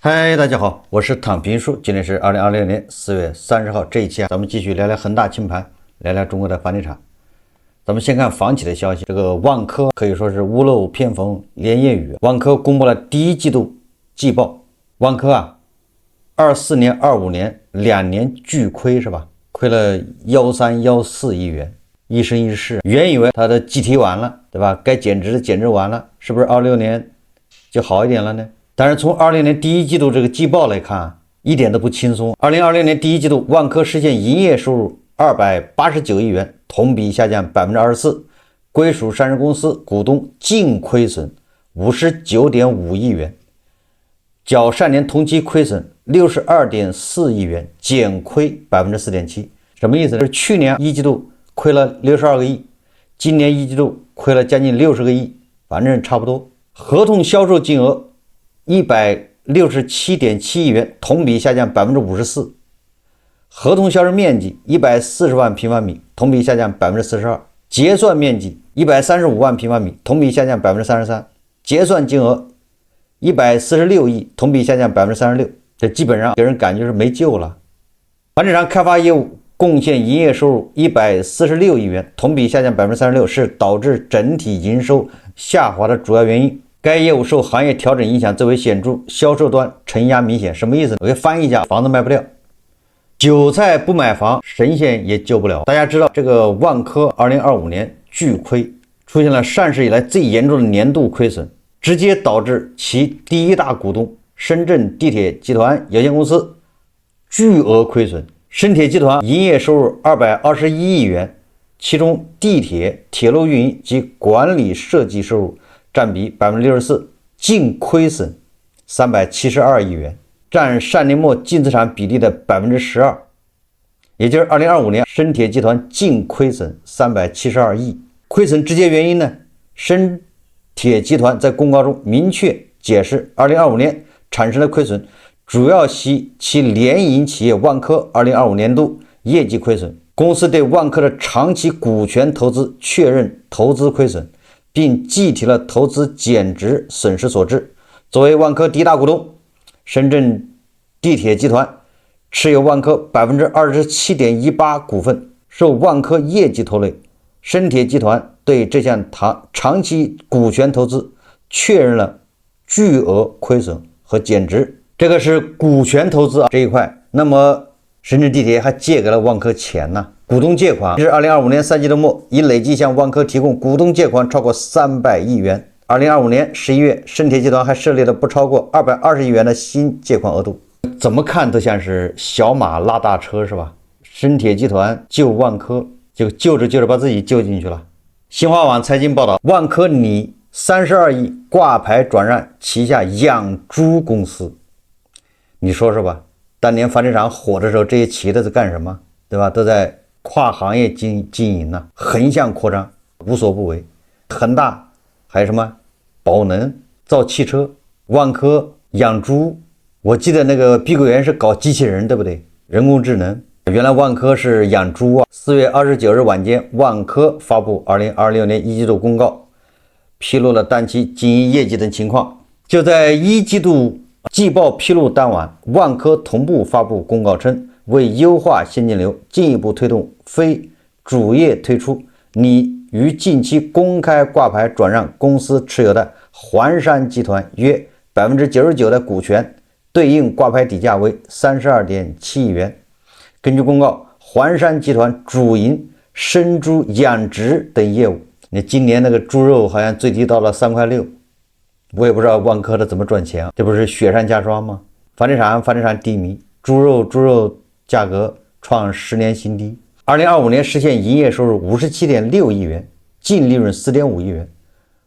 嗨，大家好，我是躺平叔，今天是2026年4月30号，这一期咱們繼續聊聊恒大清盤，聊聊中國的房地產。咱們先看房企的消息，這個萬科可以說是屋漏偏逢連夜雨。万科公布了第一季度季報，萬科24年、25年2年巨虧是吧？虧了13、14億元，一生一世。原以為它的计提完了，对吧？該減值的減值完了，是不是26年就好一點了呢？但是從20年第一季度這個季報來看，一點都不輕鬆。2026年第一季度，萬科實現營業收入289億元，同比下降24%，歸屬上市公司股東淨虧損59.5億元，較上年同期虧損62.4億元，減虧4.7%。什麼意思呢？就是去年一季度虧了62個億，今年一季度虧了將近60個億，反正差不多。合同銷售金額167.7亿元，同比下降54%。合同銷售面積140万平方米，同比下降42%。結算面積135萬平方米，同比下降33%。結算金額146億，同比下降36%。這基本上給人感覺是沒救了。房地產開發業務貢獻營業收入146億元，同比下降36%，是導致整體營收下滑的主要原因。該業務受行業調整影響最為顯著，銷售端承壓明顯。什麼意思呢？我給翻譯一下，房子賣不掉，韭菜不買房，神仙也救不了。大家知道，這個萬科2025年巨虧，出現了上市以來最嚴重的年度虧損，直接導致其第一大股東深圳地鐵集團有限公司巨額虧損。深鐵集團營業收入221億元，其中地鐵、鐵路運營及管理設計收入佔比64%，淨虧損372億元，佔上年末淨資產比例的12%，也就是2025年深鐵集團淨虧損372億。虧損直接原因呢？深鐵集團在公告中明確解釋，2025年產生的虧損主要係其聯營企業萬科2025年度業績虧損。公司對萬科的長期股權投資確認投資虧損，並計提了投資減值損失所致。作為萬科第一大股東，深圳地鐵集團持有萬科27.18%股份，受萬科業績拖累。深鐵集團對這項長期股權投資確認了巨額虧損和減值。這個是股權投資這一塊。那麼深圳地鐵還借給了萬科錢呢。股東借款是2025年3季度末已累計向萬科提供股東借款超過300億元。2025年11月，深鐵集團還設立了不超過220億元的新借款額度。怎麼看都像是小馬拉大車是吧？深鐵集團救萬科，就救着把自己救進去了。新華網財經報道，萬科擬32億掛牌轉讓旗下養豬公司。你說是吧？當年房地產火的時候，這些企業都在幹什麼？對吧？都在跨行業經營呢，橫向擴張，無所不為。恆大還有什麼寶能造汽車，萬科養豬。我記得那個碧桂園是搞機器人，對不對？人工智能。原來萬科是養豬啊。4月29日晚間，萬科發布2026年一季度公告，披露了當期經營業績等情況。就在一季度季報披露當晚，萬科同步發布公告稱，為優化現金流，進一步推動非主業退出，擬於近期公開掛牌轉讓公司持有的環山集團約99%的股權，對應掛牌底價為32.7億元。根據公告，環山集團主營生豬養殖等業務。你今年那個豬肉好像最低到了3.6塊，我也不知道萬科的怎麼賺錢，這不是雪上加霜嗎？房地產低迷，豬肉價格創10年新低。2025年實現營業收入57.6億元，淨利潤4.5億元。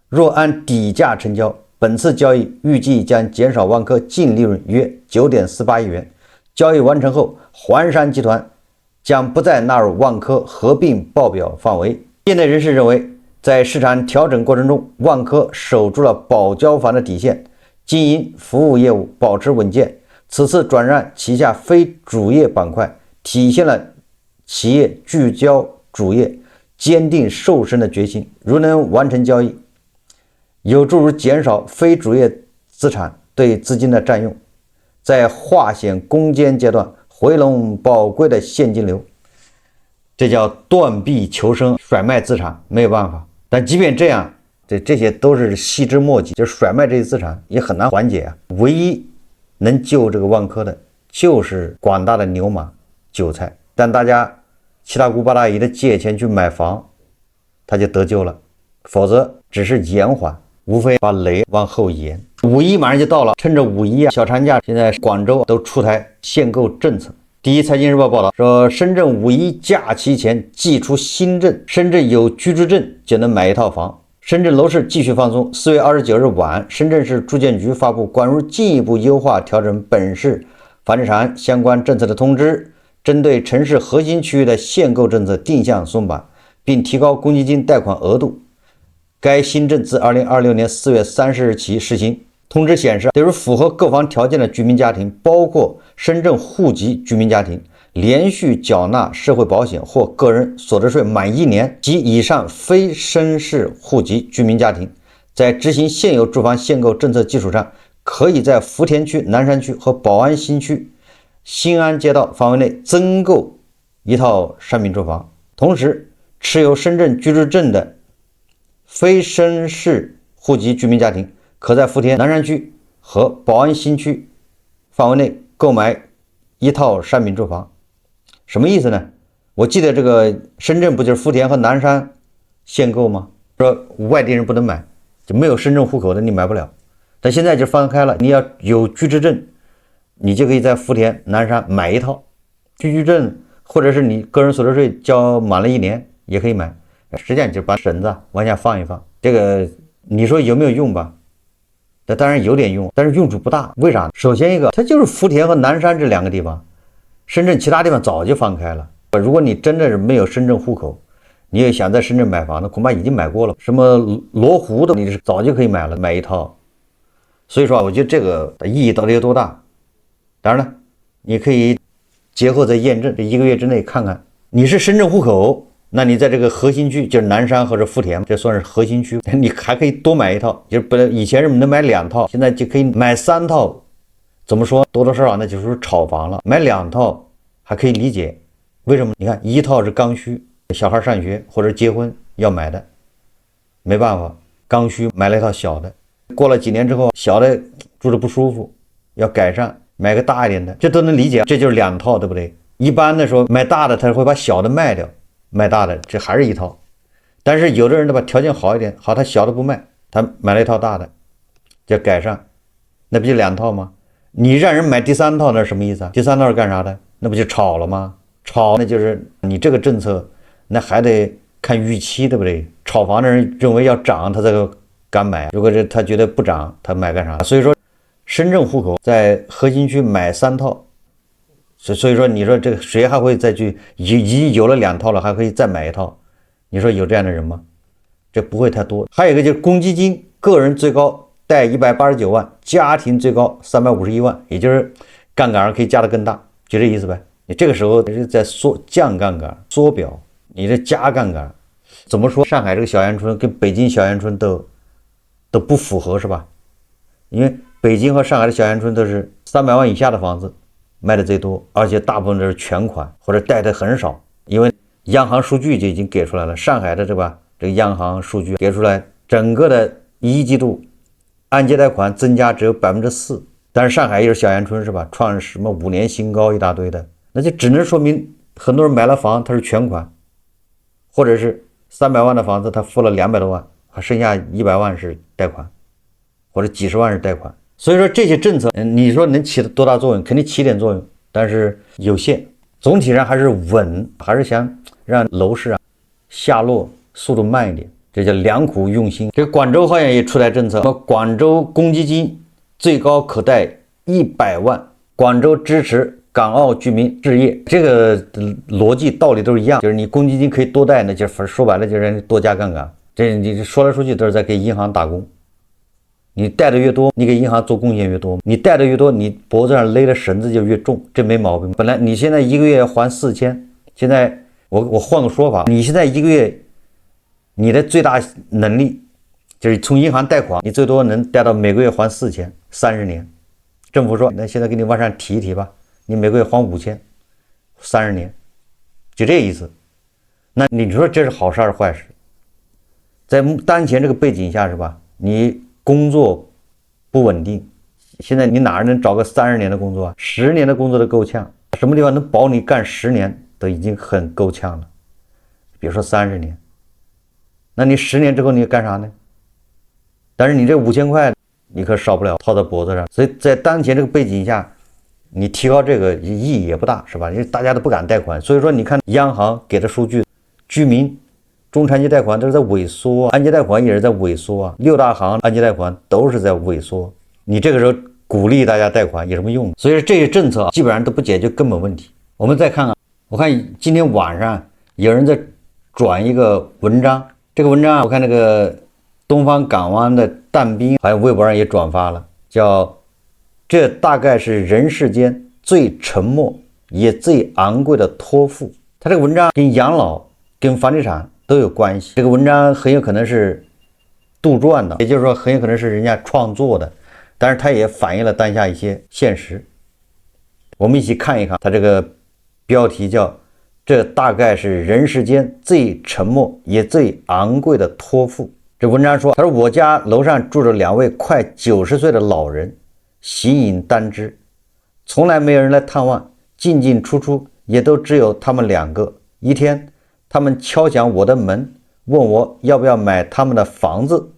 若按底價成交，本次交易預計將減少萬科淨利潤約9.48億元。交易完成後，環山集團將不再納入萬科合併報表範圍。業內人士認為，在市場調整過程中，萬科守住了保交房的底線，經營服務業務保持穩健。此次轉讓旗下非主業板塊，體現了企業聚焦主業、堅定瘦身的決心。如能完成交易，有助於減少非主業資產對資金的占用，在化險攻堅階段回籠寶貴的現金流，這叫斷臂求生，甩賣資產，沒有辦法。但即便這樣，這些都是細枝末節，就是甩賣這些資產也很難緩解啊。唯一能救這個萬科的，就是廣大的牛馬韭菜。但大家七大姑八大姨的借錢去買房，他就得救了，否則只是延緩，無非把雷往後延。五一馬上就到了，趁着五一小长假，现在廣州都出台限購政策。第一財經日報報道說，深圳五一假期前祭出新政，深圳有居住證就能買一套房。深圳楼市繼續放鬆。4月29日晚，深圳市住建局發布關於進一步優化調整本市房地產相關政策的通知，針對城市核心區域的限購政策定向鬆綁，並提高公積金貸款額度。該新政自2026年4月30日起施行。通知顯示，對於符合購房條件的居民家庭，包括深圳戶籍居民家庭，連續繳納社會保險或個人所得稅滿1年及以上非深市戶籍居民家庭，在執行現有住房限購政策基礎上，可以在福田區、南山區和寶安新區新安街道範圍內增購一套商品住房。同時，持有深圳居住證的非深市戶籍居民家庭，可在福田南山區和寶安新區範圍內購買一套商品住房。什麼意思呢？我記得這個深圳不就是福田和南山限購嗎？說外地人不能買，就沒有深圳戶口的你買不了。但現在就放開了，你要有居住證，你就可以在福田南山買一套居住證，或者是你個人所得稅交滿了1年也可以買。實際上就把繩子往下放一放，這個你說有沒有用吧？那當然有點用，但是用處不大。為啥？首先一個，它就是福田和南山这2個地方，深圳其他地方早就放開了。如果你真的是沒有深圳戶口，你也想在深圳買房，那恐怕已經買過了。什麼羅湖的，你是早就可以買了，買一套。所以說，我覺得這個意義到底有多大？當然了，你可以節後再驗證，這1個月之內看看你是深圳戶口。那你在這個核心區，就是南山或者福田，這算是核心區，你還可以多買一套，就是不能以前是能買2套，現在就可以買3套。怎麼說？多多少少那就是炒房了。買2套還可以理解，為什麼？你看1套是剛需，小孩上學或者結婚要買的，沒辦法，剛需買了一套小的。過了幾年之後，小的住着不舒服，要改善，買個大一點的，這都能理解。這就是2套，對不對？一般的說買大的，他會把小的賣掉。賣大的，這還是一套。但是有的人吧，條件好一點，好，他小的不賣，他買了一套大的，叫改善，那不就2套嗎？你讓人買第3套，那是什麼意思啊？第3套是幹啥的？那不就炒了嗎？炒，那就是你這個政策，那還得看預期，對不對？炒房的人認為要漲，他才敢買。如果是他覺得不漲，他買幹啥？所以說，深圳戶口在核心區買3套。所以說，你說這個誰還會再去已經有了2套了，還可以再買一套？你說有這樣的人嗎？這不會太多。還有一個就是公積金，個人最高貸189萬，家庭最高351萬，也就是槓桿可以加得更大，就這意思唄。你這個時候是在降槓桿，縮表，你這加槓桿，怎麼說？上海這個小陽春跟北京小陽春都不符合，是吧？因為北京和上海的小陽春都是300萬以下的房子賣的最多，而且大部分都是全款或者貸的很少，因為央行數據就已經給出來了。上海的这个央行數據給出來，整個的一季度按揭貸款增加只有 4%， 但是上海也是小陽春，是吧？創什麼5年新高一大堆的，那就只能說明很多人買了房他是全款，或者是300萬的房子他付了200多萬，還剩下100萬是貸款，或者幾十萬是貸款。所以說這些政策，你說能起多大作用？肯定起點作用，但是有限。總體上還是穩，還是想讓樓市下落速度慢一點，這叫良苦用心。這廣州好像也出台政策，廣州公積金最高可貸100萬，廣州支持港澳居民置業。這個邏輯道理都是一樣，就是你公積金可以多貸，那就是說白了就是讓你多加槓桿。這你說來說去都是在給銀行打工。你貸的越多，你給銀行做貢獻越多，你貸的越多，你脖子上勒的繩子就越重，這沒毛病。本來你現在1個月還4000，現在我換個說法，你現在1個月你的最大能力就是從銀行貸款，你最多能貸到每個月還4000，30年，政府說那現在給你往上提一提吧，你每个月还5000，30年，就这意思。那你说这是好事还是壞事？在當前這個背景下是吧？你工作不穩定，現在你哪能找個30年的工作啊？10年的工作都夠嗆，什麼地方能保你幹10年都已經很夠嗆了，別說30年，那你10年之後你幹啥呢？但是你這5000塊你可少不了套在脖子上，所以在當前這個背景下，你提高這個意義也不大，是吧？因為大家都不敢貸款，所以說你看央行給的數據，居民中長期貸款都是在萎縮，按揭貸款也是在萎縮啊，6大行按揭貸款都是在萎縮。你這個時候鼓勵大家貸款有什麼用？所以說這些政策基本上都不解決根本問題。我們再看看，我看今天晚上有人在轉一個文章，這個文章我看那個東方港灣的但斌好像微博上也轉發了，叫這大概是人世間最沉默也最昂貴的托付。他這個文章跟養老跟房地產都有關係，這個文章很有可能是杜撰的，也就是說很有可能是人家創作的，但是它也反映了當下一些現實。我們一起看一看，它這個標題叫這大概是人世間最沉默也最昂貴的托付。這文章說，他說我家樓上住着2位快90歲的老人，形影單只，從來沒有人來探望，進進出出也都只有他們2個。一天他們敲響我的門，問我要不要買他們的房子。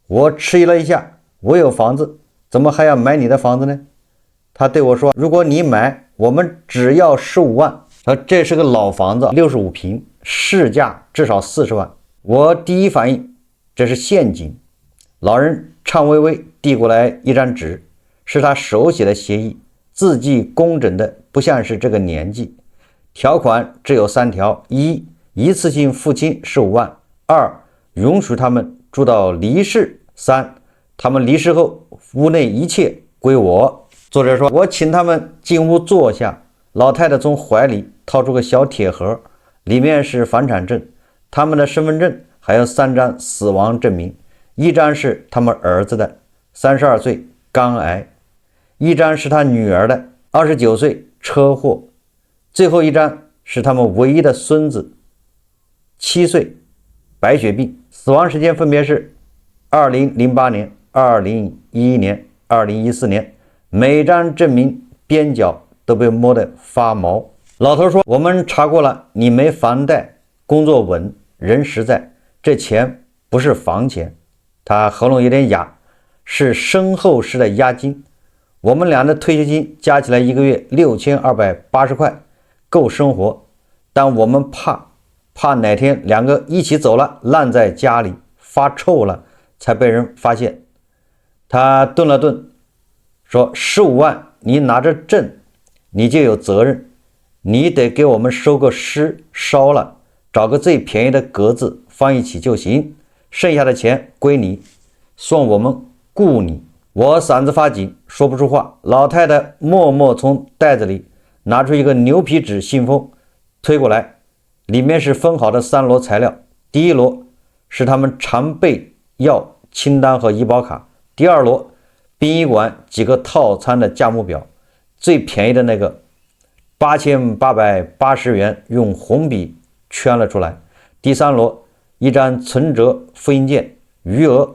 我遲疑了一下，我有房子，怎麼還要買你的房子呢？他對我說，如果你買，我們只要15萬。這是個老房子，65平，市價至少40萬。我第一反應，這是陷阱。老人顫巍巍遞過來一張紙，是他手寫的協議，字跡工整的不像是這個年紀。條款只有3條：一次性付清15萬；2允許他們住到離世；3他們離世後屋內一切歸我。作者說，我請他們進屋坐下，老太太從懷裡掏出個小鐵盒，裡面是房產證、他們的身份證，還有3張死亡證明。一張是他們兒子的，32歲肝癌；一張是他女兒的，29歲車禍；最後一張是他們唯一的孫子，7歲白血病，死亡時間分別是2008年、2011年、2014年，每張證明邊角都被摸得發毛。老頭說，我們查過了，你沒房貸，工作穩，人實在，這錢不是房錢，他喉嚨有點啞，是身後事的押金。我們倆的退休金加起來一個月6280塊，夠生活，但我們怕哪天2個一起走了，爛在家裡發臭了，才被人發現。他頓了頓，說15萬你拿着證，你就有責任，你得給我們收個屍燒了，找個最便宜的格子放一起就行，剩下的錢歸你，算我們雇你。我嗓子發緊，說不出話。老太太默默從袋子裡拿出一個牛皮紙信封，推過來，裡面是分好的3摞材料。第一摞是他們常備藥清單和醫保卡，第2摞殯儀館幾個套餐的價目表，最便宜的那個8880元用紅筆圈了出來。第3摞一張存折複印件，餘額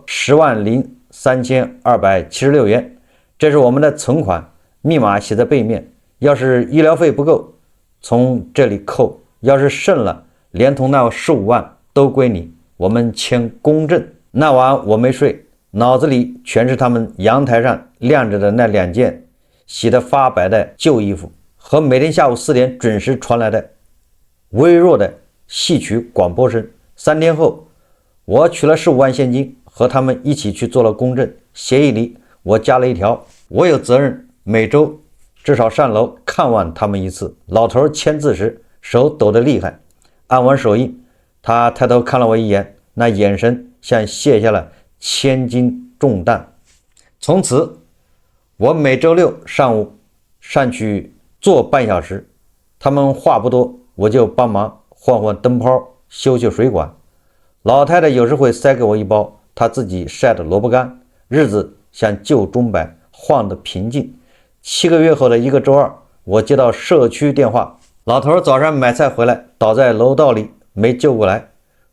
103276元，這是我們的存款，密碼寫在背面，要是醫療費不夠從這裡扣，要是剩了連同那15萬都歸你，我們簽公證。那晚我沒睡，腦子裡全是他們陽台上晾着的那2件洗得發白的舊衣服，和每天下午4點準時傳來的微弱的戲曲廣播聲。3天後，我取了15萬現金，和他們一起去做了公證。協議裡我加了一條，我有責任每周至少上樓看望他們一次。老頭簽字時手抖得厲害，按完手印，他抬頭看了我一眼，那眼神像卸下了千斤重擔。從此我每周6上午上去坐半小時，他們話不多，我就幫忙換換燈泡，修修水管。老太太有時會塞給我一包她自己曬的蘿蔔乾，日子像舊鐘擺，晃得平靜。7個月後的一個週二，我接到社區電話，老頭早上買菜回來，倒在樓道裡，沒救過來。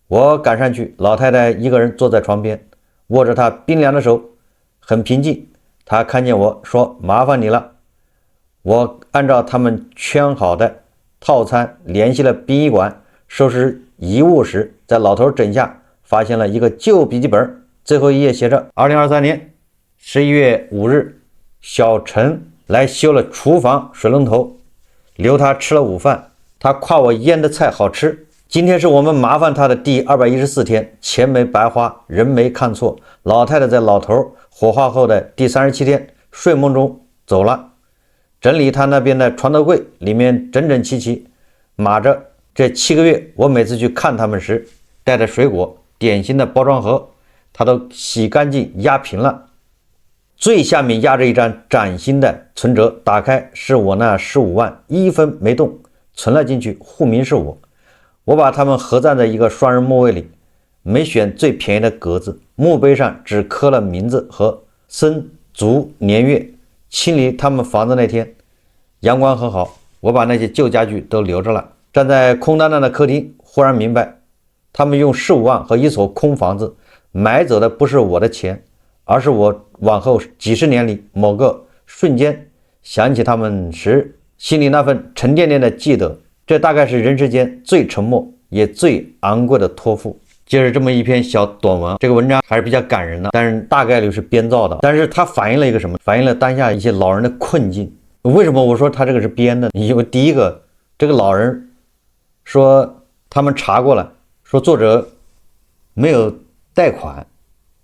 我趕上去，老太太一個人坐在床邊，握着她冰涼的手，很平靜。她看見我說：“麻煩你了。”我按照他們圈好的套餐聯繫了殯儀館，收拾遺物時，在老頭枕下發現了一個舊筆記本，最後一頁寫着：2023年11月5日，小陳來修了廚房水龍頭，留他吃了午飯。他誇我醃的菜好吃。今天是我們麻煩他的第214天，錢沒白花，人沒看錯。老太太在老頭火化後的第37天睡夢中走了。整理他那邊的床頭櫃，裡面整整齊齊碼着這7個月我每次去看他們時帶的水果點心的包裝盒，他都洗乾淨壓平了。最下面壓着一張崭新的存折，打開是我那15萬，1分沒動，存了進去，戶名是我。我把它們合葬在一個双人墓位裡，沒選最便宜的格子，墓碑上只刻了名字和生卒年月。清理他們房子那天，陽光很好，我把那些舊家具都留着了。站在空蕩蕩的客廳，忽然明白，他們用15萬和一所空房子買走的不是我的錢，而是我往後幾十年裡某個瞬間想起他們時心裡那份沉甸甸的記得。這大概是人世間最沉默也最昂貴的托付。就是這麼一篇小短文，這個文章還是比較感人的，但是大概率是編造的。但是它反映了一個什麼？反映了當下一些老人的困境。為什麼我說他這個是編的？因為第一個，這个老人說他們查過了，說作者沒有貸款，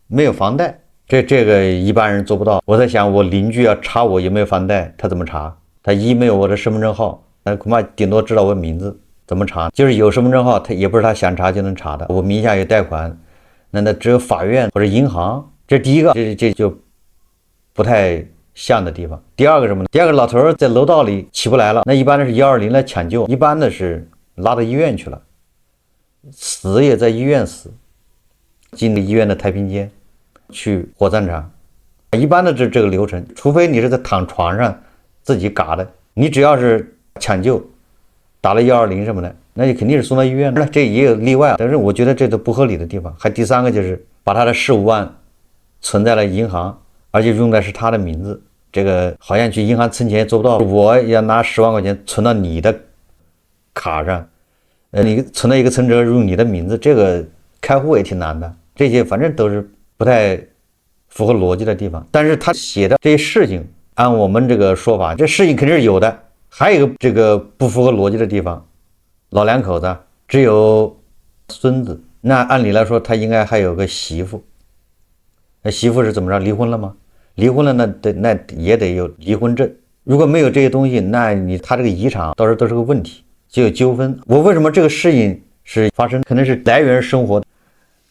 沒有房貸，這個一般人做不到。我在想，我鄰居要查我有沒有房貸，他怎麼查？他一沒有我的身份證號，那恐怕頂多知道我名字。怎麼查？就是有身份證號，他也不是他想查就能查的。我名下有貸款，那只有法院或者銀行。這第一個，這就不太像的地方。第二個什麼呢？第二個，老頭在樓道裡起不來了，那一般的是120來搶救，一般的是拉到醫院去了，死也在醫院死，進了醫院的太平間，去火葬場。一般的這個流程，除非你是在躺床上自己嘎的，你只要是搶救。打了120什麼的，那就肯定是送到醫院了。這也有例外，但是我覺得這都不合理的地方。還第三個就是把他的15萬存在了銀行，而且用的是他的名字，這個好像去銀行存錢也做不到。我要拿10萬塊錢存到你的卡上，你存到一個存折用你的名字，這個開戶也挺難的。這些反正都是不太符合邏輯的地方。但是他寫的這些事情，按我們這個說法，這事情肯定是有的。還有一個這個不符合邏輯的地方，老兩口子只有孫子，那按理來說他應該還有個媳婦，那媳婦是怎麼着？離婚了嗎？離婚了，那也得有離婚證。如果沒有這些東西，那他這個遺產到時候都是個問題，就有糾紛。我為什麼這個事情是發生？可能是來源生活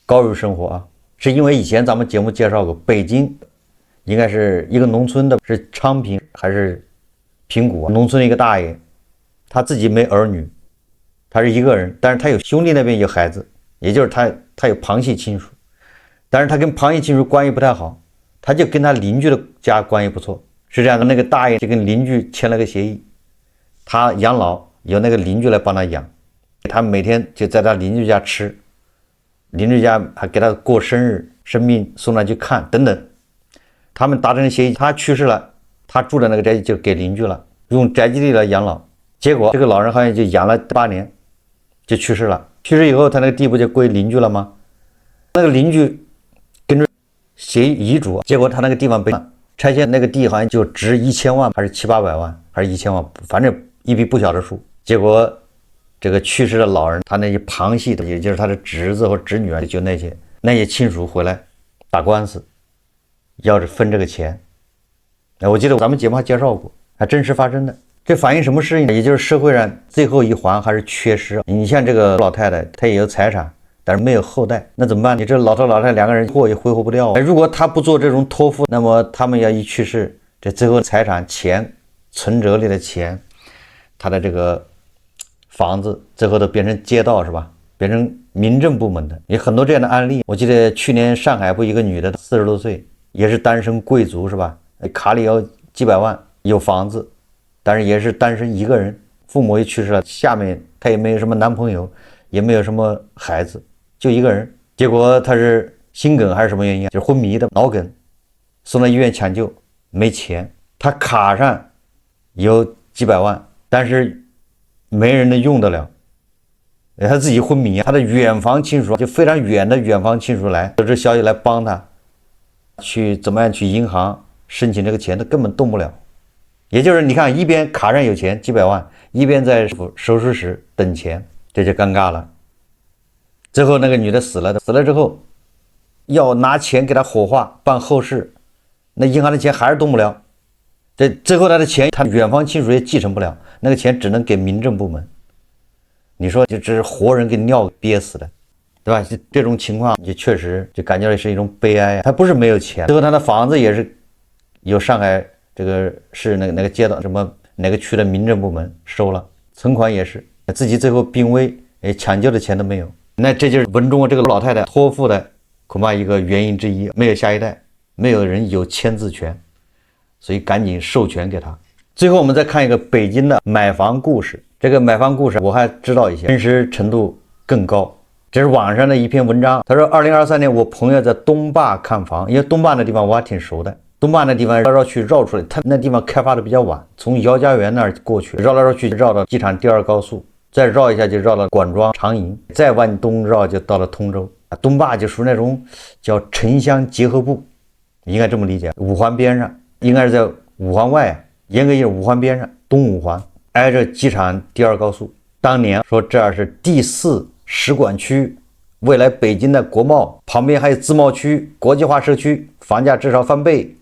高於生活啊，是因為以前咱們節目介紹過，北京應該是一個農村的，是昌平還是平谷農村的一個大爺，他自己沒兒女，他是一個人，但是他有兄弟那邊有孩子，也就是他有旁系親屬，但是他跟旁系親屬關係不太好，他就跟他鄰居的家關係不錯，是這樣的。那個大爺就跟鄰居簽了個協議，他養老由那個鄰居來幫他養，他每天就在他鄰居家吃，鄰居家還給他過生日，生病送他去看等等。他們達成協議，他去世了，他住的那個宅基地就給鄰居了，用宅基地來養老。結果這個老人好像就養了8年，就去世了。去世以後，他那個地不就歸鄰居了嗎？那個鄰居跟着寫遺囑，結果他那個地方被拆遷，那個地好像就值1000萬，還是700-800萬，還是1000萬，反正一筆不小的數。結果這個去世的老人，他那些旁系的，也就是他的侄子或侄女兒，就那些親屬回來打官司，要是分這個錢。我記得咱們節目還介紹過，還真實發生的。這反映什麼事情呢？也就是社會上最後一環還是缺失。你像這個老太太，她也有財產，但是沒有後代，那怎麼辦？你這老頭老太太兩個人也揮霍不掉。如果他不做這種托付，那麼他們要一去世，這最後財產錢存折裡的錢，他的這個房子最後都變成街道，是吧？變成民政部門的。有很多這樣的案例。我記得去年上海不一個女的40多歲，也是單身貴族，是吧？卡里有幾百萬，有房子，但是也是單身一個人，父母也去世了，下面他也沒有什麼男朋友，也沒有什麼孩子，就一個人。結果他是心梗還是什麼原因，就是昏迷的腦梗，送到醫院搶救，沒錢。他卡上有幾百萬，但是沒人能用得了。他自己昏迷，他的遠房親屬就非常遠的遠房親屬來得知消息來幫他，去怎麼樣去銀行申請這個錢，他根本動不了。也就是你看，一邊卡上有錢幾百萬，一邊在手術室等錢，這就尷尬了。最後那個女的死了之後，要拿錢給他火化辦後事，那銀行的錢還是動不了。這最後他的錢，他遠房親屬也繼承不了，那個錢只能給民政部門。你說就这是活人给尿憋死的，对吧？這種情況也確實就感覺是一種悲哀。他不是沒有錢，最後他的房子也是由上海這個市那個街道什麼哪個區的民政部門收了，存款也是自己最後病危，搶救的錢都沒有。那這就是文中這個老太太托付的恐怕一個原因之一，沒有下一代，沒有人有簽字權，所以趕緊授權給他。最後我們再看一個北京的買房故事。這個買房故事我還知道一些，真實程度更高。這是網上的一篇文章，他說2023年我朋友在東壩看房，因為東壩那地方我還挺熟的。東壩那地方繞去繞出來，他那地方開發的比較晚，從姚家園那兒過去，繞來繞去繞到機場第2高速，再繞一下就繞到管莊長營，再往東繞就到了通州。東壩就屬於那種叫城鄉結合部，應該這麼理解，五環邊上，應該是在五環外，嚴格意義五環邊上，東五環挨着機場第2高速。當年說這兒是第4使館區，未來北京的國貿旁邊還有自貿區、國際化社區，房價至少翻倍。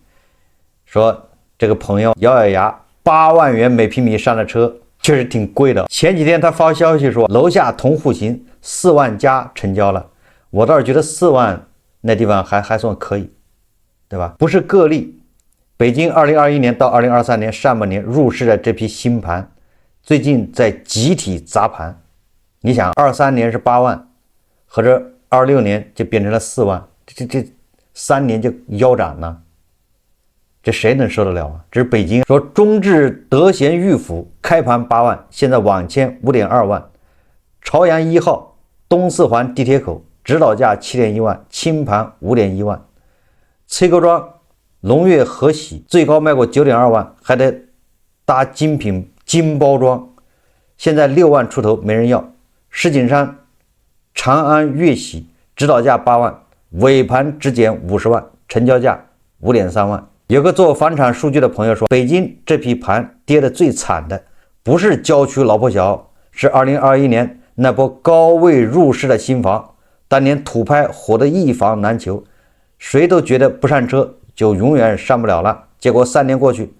說這個朋友咬咬牙，8萬元每平米上了車，確實挺貴的。前幾天他發消息說樓下同戶型4萬加成交了，我倒是覺得4萬那地方還算可以，對吧？不是個例。北京2021年到2023年上半年入市的這批新盤，最近在集體砸盤。你想23年是8萬，或者26年就變成了4萬，這3年就腰斬了，這誰能受得了啊？這是北京。說中至德賢御府開盤8萬，現在網簽5.2萬。朝陽1號東四環地鐵口指導價7.1萬，清盤5.1萬。崔各莊龍悅和喜最高賣過9.2萬，還得搭精品精包裝，現在6萬出頭沒人要。石景山長安悅喜指導價8萬，尾盤只減50萬，成交價5.3萬。有個做房產數據的朋友說，北京這批盤跌得最慘的不是郊區老破小，是2021年那波高位入市的新房。當年土拍火得一房難求，誰都覺得不上車就永遠上不了了。結果3年過去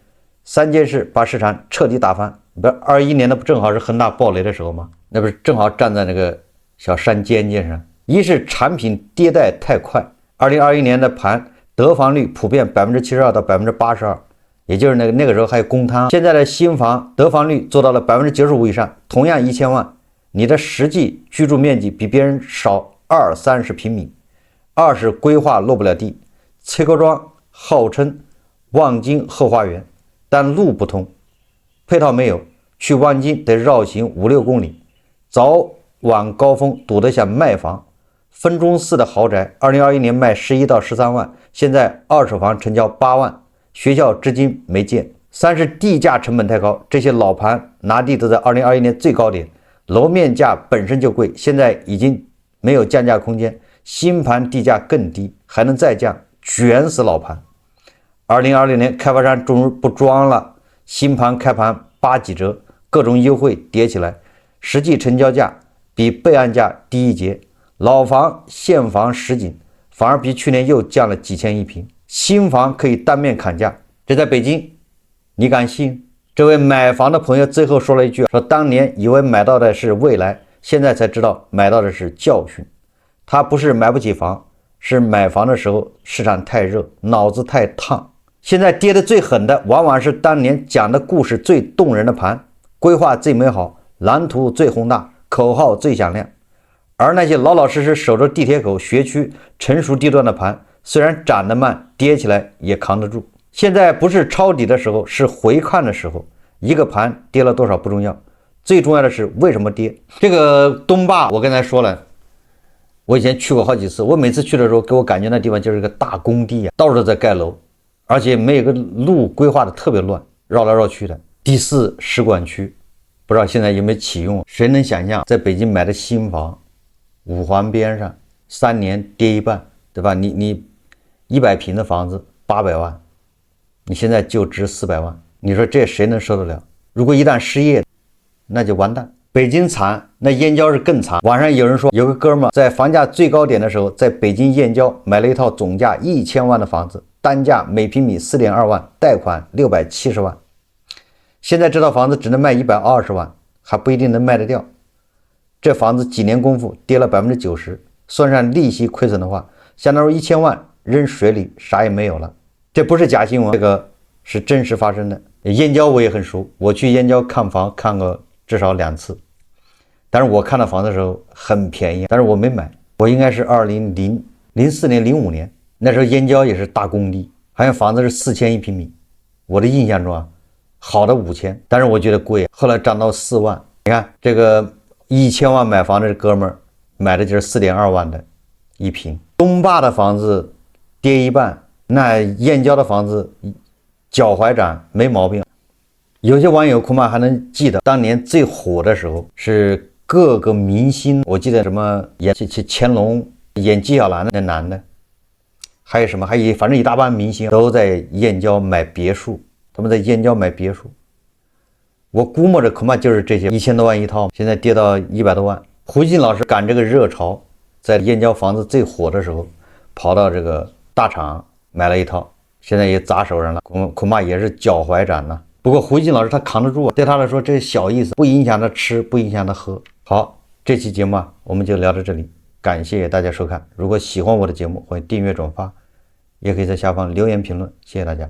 ，3件事把市場徹底打翻。不是21年那不正好是恆大暴雷的時候嗎？那不是正好站在那個小山尖尖上。一是產品迭代太快，2021年的盤得房率普遍72%到82%，也就是那個時候還有公攤。現在的新房得房率做到了95%以上，同樣1000萬，你的實際居住面積比別人少20-30平米。二是規劃落不了地，崔各莊號稱望京後花園，但路不通，配套沒有，去望京得繞行5-6公里，早晚高峰堵得像賣房。分钟寺的豪宅2021年賣11到13萬，現在二手房成交8萬，學校至今沒建。三是地價成本太高，這些老盤拿地都在2021年最高點，樓面價本身就貴，現在已經沒有降價空間，新盤地價更低，還能再降，捲死老盤。2020年開發商終於不裝了，新盤開盤8幾折，各種優惠疊起來，實際成交價比備案價低一截。老房現房實景反而比去年又降了幾千一平，新房可以當面砍價，這在北京你敢信？這位買房的朋友最後說了一句，說當年以為買到的是未來，現在才知道買到的是教訓。他不是買不起房，是買房的時候市場太熱，腦子太燙。現在跌得最狠的往往是當年講的故事最動人的盤，規劃最美好，藍圖最宏大，口號最響亮。而那些老老實實守着地鐵口、學區、成熟地段的盤，雖然漲得慢，跌起來也扛得住。現在不是抄底的時候，是回看的时候。一个盘跌了多少不重要，最重要的是为什麼跌。這個東壩我剛才說了，我以前去過好幾次，我每次去的時候給我感覺那地方就是一個大工地啊，到處都在蓋樓，而且每個路規劃的特別亂，繞來繞去的。第四使館區不知道現在有沒有啟用，誰能想象在北京買的新房，五環邊上3年跌一半，對吧？你100平的房子800萬，你現在就值400萬，你說這誰能受得了？如果一旦失業，那就完蛋。北京慘，那燕郊是更慘。網上有人說，有個哥們在房價最高點的時候，在北京燕郊買了一套總價1000萬的房子，單價每平米4.2萬，貸款670萬。現在這套房子只能賣120萬，還不一定能賣得掉。這房子幾年功夫跌了90%，算上利息虧損的話，相當於1000萬扔水裡，啥也沒有了。這不是假新聞，這個是真實發生的。燕郊我也很熟，我去燕郊看房看過至少2次，但是我看到房的時候很便宜，但是我沒買。我應該是2004年、05年，那時候燕郊也是大工地，好像房子是4000一平米。我的印象中啊，好的5000，但是我覺得貴，後來漲到4萬。你看這個1000萬買房的哥們兒買的就是4.2萬的一平。東壩的房子跌一半，那燕郊的房子腳踝斬沒毛病。有些網友恐怕還能記得當年最火的時候是各個明星，我記得什麼演乾隆演紀曉岚的那男的，還有什麼反正一大班明星都在燕郊買別墅，他們在燕郊買別墅，我估摸着恐怕就是這些1000多萬一套，現在跌到100多萬。胡錫進老師趕這個熱潮，在燕郊房子最火的時候跑到這個大廠買了一套，現在也砸手上了，恐怕也是腳踝斬了。不過胡錫進老師他扛得住啊，對他來說這是小意思，不影響他吃，不影響他喝。好，這期節目啊，我們就聊到這裡，感謝大家收看。如果喜歡我的節目，歡迎訂閱轉發，也可以在下方留言評論，謝謝大家。